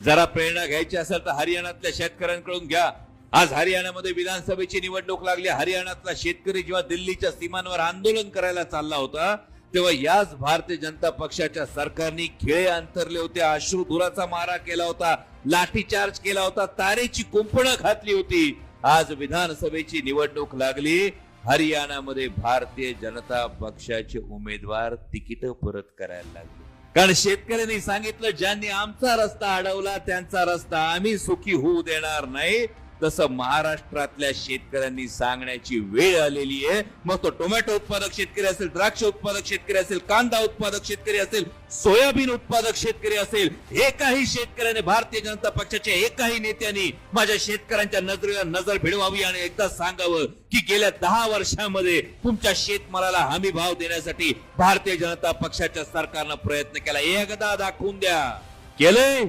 जरा प्रेरणा घ्यायची असेल तर हरियाणातल्या शेतकऱ्यांकडून घ्या। आज हरियाणामध्ये विधानसभेची निवडणूक लागली। हरियाणातला शेतकरी जेव्हा दिल्लीच्या सीमांवर आंदोलन करायला चालला होता तेव्हा याच भारतीय जनता पक्षाच्या सरकारने खिळे अंतरले होते, अश्रुधुराचा मारा केला होता, लाठीचार्ज केला होता, तारेची कुंपणं घातली होती। आज विधानसभेची निवडणूक लागली, हरियाणामध्ये भारतीय जनता पक्षाचे उमेदवार तिकीट परत करायला लागले, कारण शेतकऱ्यांनी सांगितलं ज्यांनी आमचा रस्ता अडवला त्यांचा रस्ता आम्ही सुखी होऊ देणार नाही। तसं महाराष्ट्रातल्या शेतकऱ्यांनी सांगण्याची वेळ आलेली आहे। मग तो टोमॅटो उत्पादक शेतकरी असेल, द्राक्ष उत्पादक शेतकरी असेल, कांदा उत्पादक शेतकरी असेल, सोयाबीन उत्पादक शेतकरी असेल, एकाही शेतकऱ्याने, भारतीय जनता पक्षाच्या एकाही नेत्यांनी माझ्या शेतकऱ्यांच्या नजरेला नजर भिडवावी आणि एकदा सांगावं की गेल्या 10 वर्षांमध्ये तुमच्या शेतमालाला हमी भाव देण्यासाठी भारतीय जनता पक्षाच्या सरकारनं प्रयत्न केला, एकदा दाखवून द्या। केलंय?